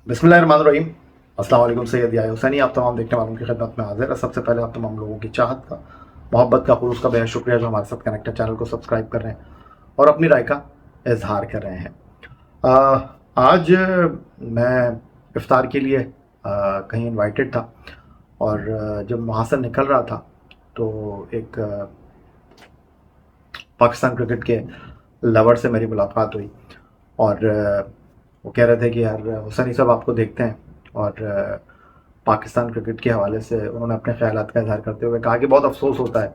बिस्मिल्लाहिर्रहमानिर्रहीम। अस्सलाम वालेकुम। सैयद याह्या हुसैनी आप तमाम देखने वालों की खिदमत में हाजिर है। सबसे पहले आप तमाम लोगों की चाहत का, मोहब्बत का, खुलूस का बेहद शुक्रिया जो हमारे साथ कनेक्टेड चैनल को सब्सक्राइब कर रहे हैं और अपनी राय का इजहार कर रहे हैं। आज मैं इफ्तार के लिए कहीं इनवाइटेड था और जब वहाँ से निकल रहा था तो एक पाकिस्तान क्रिकेट के लवर से मेरी मुलाकात हुई और वो कह रहे थे कि यार हुसैनी साहब आपको देखते हैं और पाकिस्तान क्रिकेट के हवाले से उन्होंने अपने ख्यालात का इज़हार करते हुए कहा कि बहुत अफसोस होता है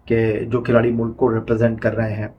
कि जो खिलाड़ी मुल्क को रिप्रेजेंट कर रहे हैं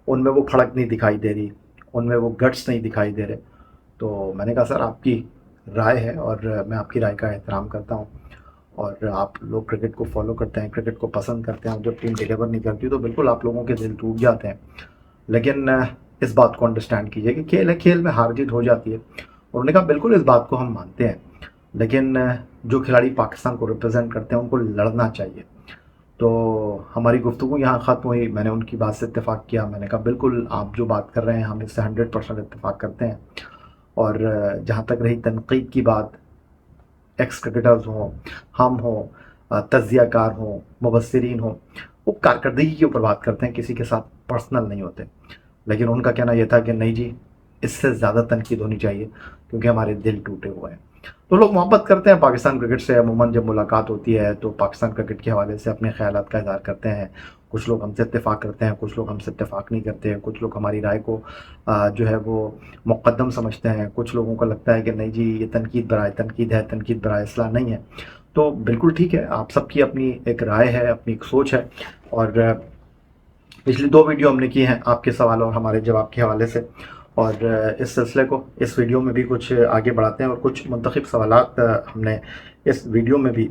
उनमें वो खड़क नहीं दिखाई दे रही, उनमें वो गट्स नहीं दिखाई दे रहे। तो मैंने कहा सर आपकी राय है और मैं आपकी राय का एहतराम करता हूँ और आप लोग क्रिकेट को फॉलो करते हैं, क्रिकेट को पसंद करते हैं और जब टीम डिलीवर नहीं करती तो बिल्कुल आप लोगों के दिल टूट जाते हैं। लेकिन इस बात को अंडरस्टैंड कीजिए कि खेल है, खेल में हार जीत हो जाती है। उन्होंने कहा बिल्कुल इस बात को हम मानते हैं, लेकिन जो खिलाड़ी पाकिस्तान को रिप्रेजेंट करते हैं उनको लड़ना चाहिए। तो हमारी गुफ्तगू यहाँ ख़त्म हुई। मैंने उनकी बात से इत्तेफ़ाक किया। मैंने कहा बिल्कुल आप जो बात कर रहे हैं हम इससे 100% इत्तेफ़ाक करते हैं। और जहाँ तक रही तनक़ीद की बात, एक्स क्रिकेटर्स हों, हम हों, तज्ज़ियाकार हों, मुबस्सिरीन हों, वो कारकर्दगी के ऊपर बात करते हैं, किसी के साथ पर्सनल नहीं होते। लेकिन उनका कहना ये था कि नहीं जी, इससे ज़्यादा तनकीद होनी चाहिए क्योंकि हमारे दिल टूटे हुए हैं। तो लोग मोहब्बत करते हैं पाकिस्तान क्रिकेट से। अमूमन जब मुलाकात होती है तो पाकिस्तान क्रिकेट के हवाले से अपने ख़यालात का इज़हार करते हैं। कुछ लोग हमसे इत्तेफ़ाक करते हैं, कुछ लोग हमसे इत्तेफ़ाक नहीं करते हैं, कुछ लोग हमारी राय को जो है वो मुक़द्दम समझते हैं। कुछ लोगों को लगता है कि नहीं जी ये तनकीद बराए तनकीद है, तनकीद बराए इस्लाह नहीं है। तो बिल्कुल ठीक है, आप सबकी अपनी एक राय है, अपनी एक सोच है। और पिछली 2 वीडियो हमने की हैं आपके सवाल और हमारे जवाब के हवाले से और इस सिलसिले को इस वीडियो में भी कुछ आगे बढ़ाते हैं और कुछ मुंतखब सवालात हमने इस वीडियो में भी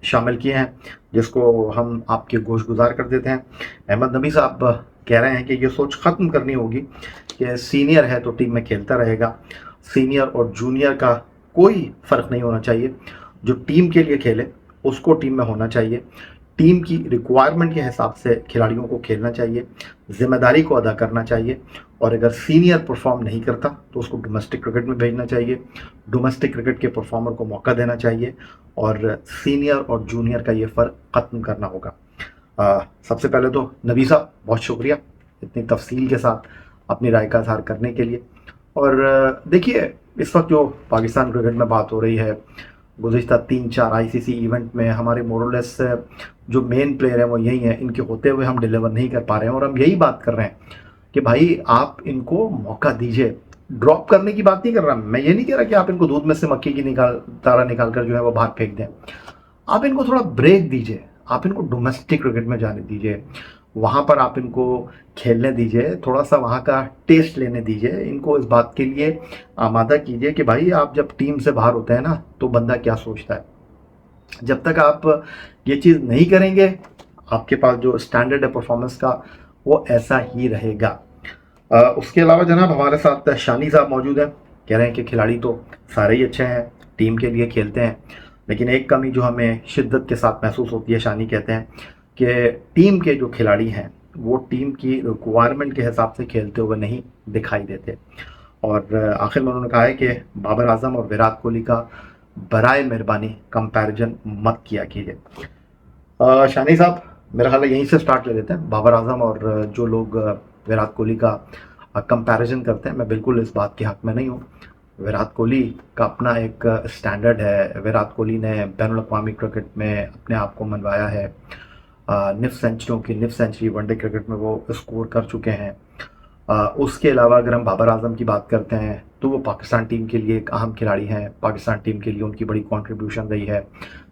शामिल किए हैं जिसको हम आपके गोशगुजार कर देते हैं। अहमद नबी साहब कह रहे हैं कि ये सोच ख़त्म करनी होगी कि सीनियर है तो टीम में खेलता रहेगा। सीनियर और जूनियर का कोई फ़र्क नहीं होना चाहिए। जो टीम के लिए खेले उसको टीम में होना चाहिए। टीम की रिक्वायरमेंट के हिसाब से खिलाड़ियों को खेलना चाहिए, ज़िम्मेदारी को अदा करना चाहिए और अगर सीनियर परफॉर्म नहीं करता तो उसको डोमेस्टिक क्रिकेट में भेजना चाहिए। डोमेस्टिक क्रिकेट के परफॉर्मर को मौका देना चाहिए और सीनियर और जूनियर का ये फ़र्क ख़त्म करना होगा। सबसे पहले तो नबी साहब बहुत शुक्रिया इतनी तफसील के साथ अपनी राय का इज़हार करने के लिए। और देखिए इस वक्त जो पाकिस्तान क्रिकेट में बात हो रही है, गुज़िश्ता 3-4 आईसीसी इवेंट में हमारे मोरलेस जो मेन प्लेयर हैं वो यही हैं। इनके होते हुए हम डिलीवर नहीं कर पा रहे हैं और हम यही बात कर रहे हैं कि भाई आप इनको मौका दीजिए। ड्रॉप करने की बात नहीं कर रहा मैं, ये नहीं कह रहा कि आप इनको दूध में से मक्खी की तारा निकाल कर जो है वो बाहर फेंक दें। आप इनको थोड़ा ब्रेक दीजिए, आप इनको डोमेस्टिक क्रिकेट में जाने दीजिए, वहाँ पर आप इनको खेलने दीजिए, थोड़ा सा वहाँ का टेस्ट लेने दीजिए। इनको इस बात के लिए आमादा कीजिए कि भाई आप जब टीम से बाहर होते हैं ना तो बंदा क्या सोचता है। जब तक आप ये चीज़ नहीं करेंगे आपके पास जो स्टैंडर्ड है परफॉर्मेंस का वो ऐसा ही रहेगा। उसके अलावा जनाब हमारे साथ शानी साहब मौजूद हैं। कह रहे हैं कि खिलाड़ी तो सारे ही अच्छे हैं, टीम के लिए खेलते हैं, लेकिन एक कमी जो हमें शिद्दत के साथ महसूस होती है, शानी कहते हैं कि टीम के जो खिलाड़ी हैं वो टीम की रिक्वायरमेंट के हिसाब से खेलते हुए नहीं दिखाई देते। और आखिर में उन्होंने कहा है कि बाबर आजम और विराट कोहली का बराए मेहरबानी कंपैरिजन मत किया कीजिए। शानी साहब मेरा ख्याल है यहीं से स्टार्ट ले लेते हैं। बाबर आजम और जो लोग विराट कोहली का कंपैरिजन करते हैं, मैं बिल्कुल इस बात के हक़ में नहीं हूँ। विराट कोहली का अपना एक स्टैंडर्ड है। विराट कोहली ने बैनुल-अक़वामी क्रिकेट में अपने आप को मनवाया है। निफ़ सेंचुरियों की निफ़ सेंचुरी वनडे क्रिकेट में वो स्कोर कर चुके हैं। उसके अलावा अगर हम बाबर आजम की बात करते हैं तो वो पाकिस्तान टीम के लिए एक अहम खिलाड़ी हैं। पाकिस्तान टीम के लिए उनकी बड़ी कंट्रीब्यूशन रही है।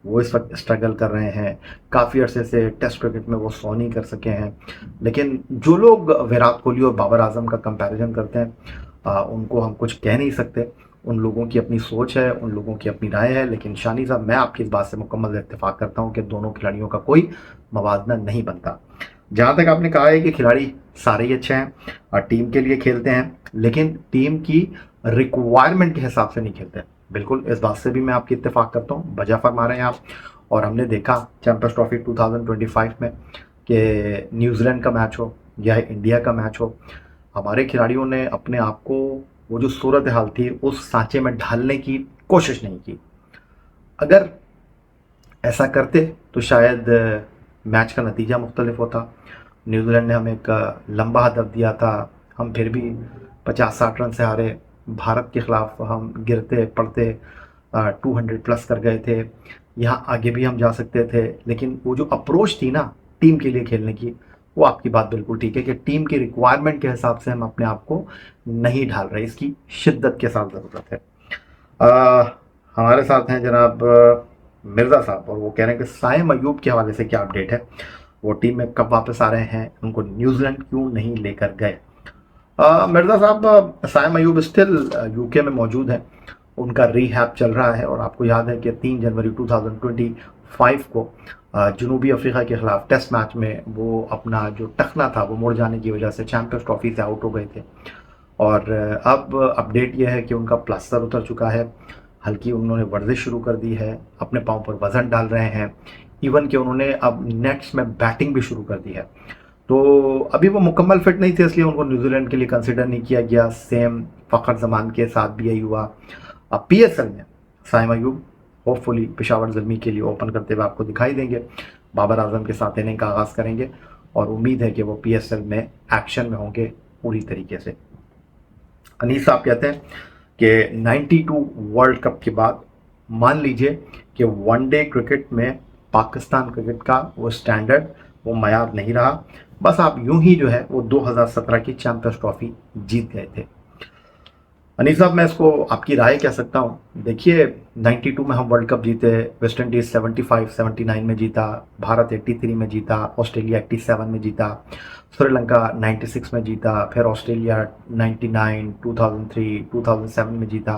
वो इस वक्त स्ट्रगल कर रहे हैं। काफ़ी अरसे से टेस्ट क्रिकेट में वो 100 नहीं कर सके हैं। लेकिन जो लोग विराट कोहली और बाबर आजम का कंपैरिजन करते हैं उनको हम कुछ कह नहीं सकते। उन लोगों की अपनी सोच है, उन लोगों की अपनी राय है। लेकिन शानी साहब मैं आपकी इस बात से मुकम्मल इत्तेफाक करता हूँ कि दोनों खिलाड़ियों का कोई मवाजना नहीं बनता। जहाँ तक आपने कहा है कि खिलाड़ी सारे ही अच्छे हैं और टीम के लिए खेलते हैं, लेकिन टीम की रिक्वायरमेंट के हिसाब से नहीं खेलते। बिल्कुल इस बात से भी मैं आपकी इत्तेफाक करता हूँ, वजह फरमा रहे हैं आप। और हमने देखा चैम्पियंस ट्रॉफी 2025 में कि न्यूजीलैंड का मैच हो या इंडिया का मैच हो, हमारे खिलाड़ियों ने अपने आप को वो जो सूरत हाल थी उस सांचे में ढालने की कोशिश नहीं की। अगर ऐसा करते तो शायद मैच का नतीजा मुख्तलिफ होता। न्यूजीलैंड ने हमें एक लंबा हदफ दिया था, हम फिर भी 50-60 रन से हारे। भारत के ख़िलाफ़ हम गिरते पड़ते 200 प्लस कर गए थे। यहाँ आगे भी हम जा सकते थे, लेकिन वो जो अप्रोच थी ना टीम के लिए खेलने की, वो आपकी बात बिल्कुल ठीक है कि टीम की रिक्वायरमेंट के हिसाब से हम अपने आप को नहीं ढाल रहे, इसकी शिद्दत के साथ ज़रूरत है। हमारे साथ हैं जनाब मिर्ज़ा साहब, और वो कह रहे हैं कि साइम अयूब के हवाले से क्या अपडेट है, वो टीम में कब वापस आ रहे हैं, उनको न्यूजीलैंड क्यों नहीं लेकर गए। मिर्ज़ा साहब, साइम अयूब स्टिल यूके में मौजूद हैं, उनका रीहैब चल रहा है। और आपको याद है कि 3 जनवरी 2025 को जनूबी अफ्रीका के ख़िलाफ़ टेस्ट मैच में वो अपना जो टखना था वो मुड़ जाने की वजह से चैम्पियंस ट्रॉफी से आउट हो गए थे। और अब अपडेट यह है कि उनका प्लास्टर उतर चुका है, हल्की उन्होंने वर्जिश शुरू कर दी है, अपने पाँव पर वज़न डाल रहे हैं, इवन कि उन्होंने अब नेट्स में बैटिंग भी शुरू कर दी है। तो अभी वो मुकम्मल फिट नहीं थे, इसलिए उनको न्यूजीलैंड के लिए कंसिडर नहीं किया गया। सेम फ़खर जमान के साथ भी यही हुआ। अब पीएसएल में साइम अयूब होपफुली पेशावर ज़ल्मी के लिए ओपन करते हुए आपको दिखाई देंगे, बाबर आजम के साथ इनिंग का आगाज़ करेंगे, और उम्मीद है कि वो पीएसएल में एक्शन में होंगे पूरी तरीके से। अनीस साहब कहते हैं कि 92 वर्ल्ड कप के बाद मान लीजिए कि वनडे क्रिकेट में पाकिस्तान क्रिकेट का वो स्टैंडर्ड, वो मयार नहीं रहा, बस आप यूं ही जो है वो 2017 की चैंपियंस ट्रॉफी जीत गए थे। अनीस साहब, मैं इसको आपकी राय कह सकता हूँ। देखिए 92 में हम वर्ल्ड कप जीते, वेस्ट इंडीज़ 75-79 में जीता, भारत 83 में जीता, ऑस्ट्रेलिया 87 में जीता, श्रीलंका 96 में जीता, फिर ऑस्ट्रेलिया 99, 2003, 2007 में जीता।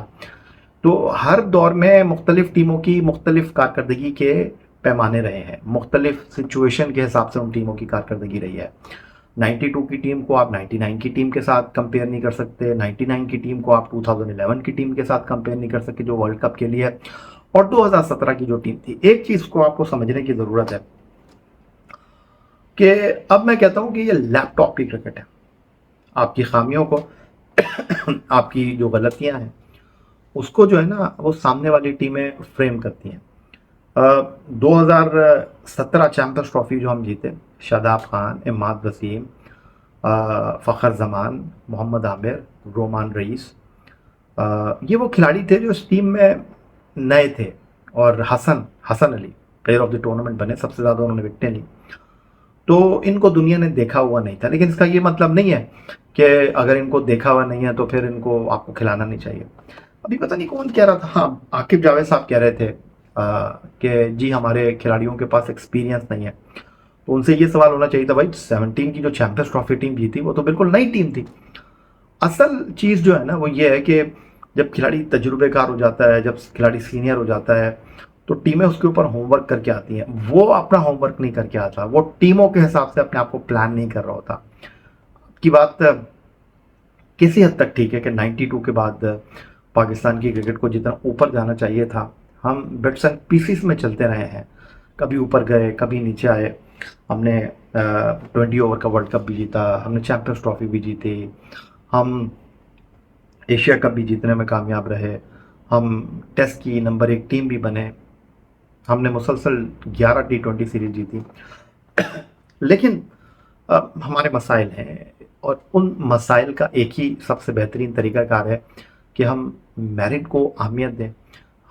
तो हर दौर में मुख्तलिफ टीमों की मुख्तलिफ कारकर्दगी के पैमाने रहे हैं, मुख्तलिफ सिचुएशन के हिसाब से उन टीमों की कारकर्दगी रही है। 92 की टीम को आप 99 की टीम के साथ कंपेयर नहीं कर सकते, 99 की टीम को आप 2011 की टीम के साथ कंपेयर नहीं कर सकते जो वर्ल्ड कप के लिए है, और 2017 की जो टीम थी। एक चीज़ को आपको समझने की ज़रूरत है कि अब मैं कहता हूं कि ये लैपटॉप की क्रिकेट है। आपकी खामियों को आपकी जो गलतियां हैं उसको जो है ना वो सामने वाली टीमें फ्रेम करती हैं। 2017 चैंपियंस ट्रॉफी जो हम जीते, शादाब खान, इमाद वसीम, फ़खर जमान, मोहम्मद आमिर, रोमान रईस, ये वो खिलाड़ी थे जो इस टीम में नए थे। और Hasan Ali player of the tournament बने, सबसे ज़्यादा उन्होंने विकेटें ली। तो इनको दुनिया ने देखा हुआ नहीं था, लेकिन इसका ये मतलब नहीं है कि अगर इनको देखा हुआ नहीं है तो फिर इनको आपको खिलाना नहीं चाहिए। अभी पता नहीं कौन कह रहा था, हाँ आकिब जावेद साहब कह रहे थे कि जी हमारे खिलाड़ियों के पास एक्सपीरियंस नहीं है। तो उनसे ये सवाल होना चाहिए था, भाई 17 की जो चैंपियंस ट्रॉफी टीम जीती वो तो बिल्कुल नई टीम थी। असल चीज़ जो है ना वो ये है कि जब खिलाड़ी तजुर्बेकार हो जाता है, जब खिलाड़ी सीनियर हो जाता है, तो टीमें उसके ऊपर होमवर्क करके आती हैं। वो अपना होमवर्क नहीं करके आता, वो टीमों के हिसाब से अपने आप को प्लान नहीं कर रहा होता। की बात किसी हद तक ठीक है कि 92 के बाद पाकिस्तान की क्रिकेट को जितना ऊपर जाना चाहिए था, हम बिट्स एंड पीसीस में चलते रहे हैं, कभी ऊपर गए कभी नीचे आए। हमने 20 ओवर का वर्ल्ड कप भी जीता, हमने चैंपियंस ट्रॉफी भी जीती, हम एशिया कप भी जीतने में कामयाब रहे, हम टेस्ट की नंबर 1 टीम भी बने, हमने मुसलसल 11 T20 सीरीज जीती। लेकिन हमारे मसाइल हैं, और उन मसाइल का एक ही सबसे बेहतरीन तरीक़ाकार है कि हम मेरिट को अहमियत दें।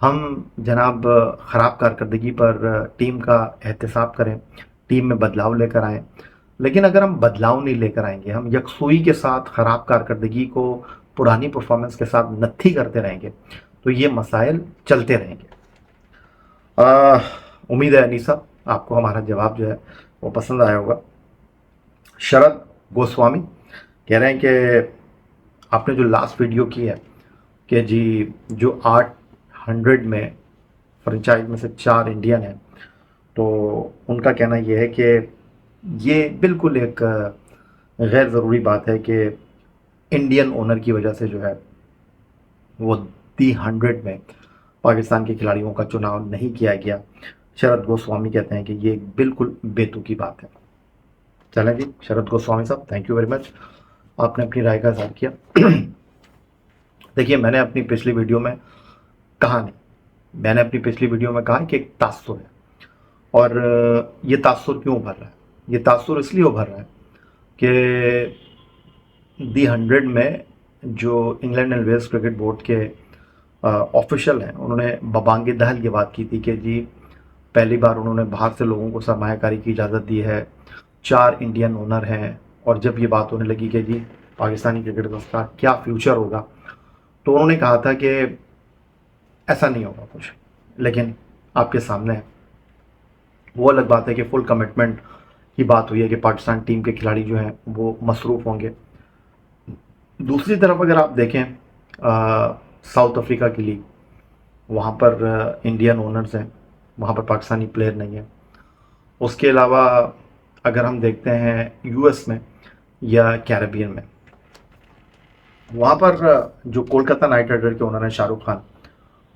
हम जनाब ख़राब कारकर्दगी पर टीम का एहतसाब करें, टीम में बदलाव लेकर आएँ। लेकिन अगर हम बदलाव नहीं लेकर आएंगे, हम यकसुई के साथ ख़राब कारकर्दगी को पुरानी परफॉर्मेंस के साथ नत्थी करते रहेंगे, तो ये मसाइल चलते रहेंगे। उम्मीद है अनीसा आपको हमारा जवाब जो है वो पसंद आया होगा। शरद गोस्वामी कह रहे हैं कि आपने जो लास्ट वीडियो की है कि जी जो 800 में फ्रेंचाइज में से 4 इंडियन हैं, तो उनका कहना यह है कि ये बिल्कुल एक गैर ज़रूरी बात है कि इंडियन ओनर की वजह से जो है वो D100 में पाकिस्तान के खिलाड़ियों का चुनाव नहीं किया गया। शरद गोस्वामी कहते हैं कि ये बिल्कुल बेतुकी बात है। चलें जी शरद गोस्वामी साहब, थैंक यू वेरी मच, आपने अपनी राय का इज़हार किया। देखिए, मैंने अपनी पिछली वीडियो में कहा नहीं, मैंने अपनी पिछली वीडियो में कहा कि एक तासुर है। और ये तासुर क्यों उभर रहा है? ये तासुर इसलिए उभर रहा है कि दी 100 में जो England and Wales cricket board के ऑफिशियल हैं, उन्होंने बबांगी दहल ये बात की थी कि जी पहली बार उन्होंने बाहर से लोगों को सरमायाकारी की इजाज़त दी है, 4 इंडियन ओनर हैं। और जब ये बात होने लगी कि जी पाकिस्तानी क्रिकेट का क्या फ्यूचर होगा, तो उन्होंने कहा था कि ऐसा नहीं होगा कुछ। लेकिन आपके सामने है, वो अलग बात है कि फुल कमिटमेंट की बात हुई है कि पाकिस्तान टीम के खिलाड़ी जो हैं वो मसरूफ़ होंगे। दूसरी तरफ अगर आप देखें साउथ अफ्रीका की लीग, वहाँ पर इंडियन ओनर्स हैं, वहाँ पर पाकिस्तानी प्लेयर नहीं है। उसके अलावा अगर हम देखते हैं यूएस में या कैरेबियन में, वहाँ पर जो कोलकाता नाइट राइडर के ओनर हैं शाहरुख खान,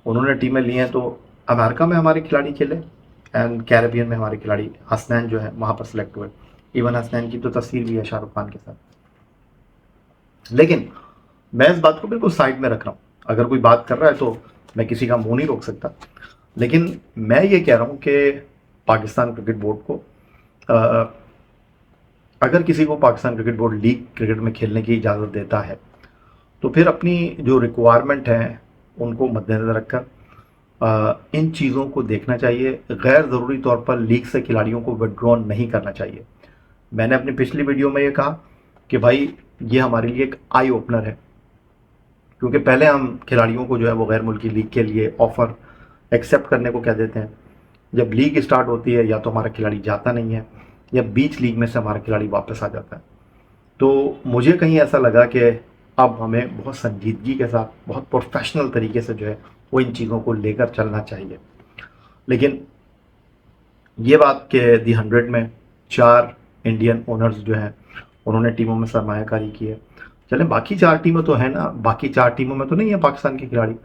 उन्होंने टीमें ली हैं। तो अमेरिका में हमारे खिलाड़ी खेले एंड कैरेबियन में हमारे खिलाड़ी हसनैन जो है वहाँ पर सेलेक्ट हुए। इवन हसनैन की तो तस्वीर भी है शाहरुख खान के साथ। लेकिन मैं इस बात को बिल्कुल साइड में रख रहा हूँ, अगर कोई बात कर रहा है तो मैं किसी का मुंह नहीं रोक सकता। लेकिन मैं ये कह रहा हूँ कि पाकिस्तान क्रिकेट बोर्ड को अगर किसी को Pakistan cricket board league cricket में खेलने की इजाज़त देता है, तो फिर अपनी जो रिक्वायरमेंट है उनको मद्देनज़र रखकर इन चीज़ों को देखना चाहिए। गैर ज़रूरी तौर पर लीग से खिलाड़ियों को विड्रॉ नहीं करना चाहिए। मैंने अपनी पिछली वीडियो में ये कहा कि भाई ये हमारे लिए एक आई ओपनर है, क्योंकि पहले हम खिलाड़ियों को जो है वो गैर मुल्की लीग के लिए ऑफ़र एक्सेप्ट करने को कह देते हैं। जब लीग स्टार्ट होती है या तो हमारा खिलाड़ी जाता नहीं है या बीच लीग में से हमारा खिलाड़ी वापस आ जाता है। तो मुझे कहीं ऐसा लगा कि अब हमें बहुत संजीदगी के साथ, बहुत प्रोफेशनल तरीके से जो है वो इन चीज़ों को लेकर चलना चाहिए। लेकिन ये बात कि दी 100 में 4 इंडियन ओनर्स जो हैं उन्होंने टीमों में सरमायाकारी की है। चलें, बाकी 4 टीमें तो हैं ना, बाकी 4 टीमों में तो नहीं है पाकिस्तान के खिलाड़ी।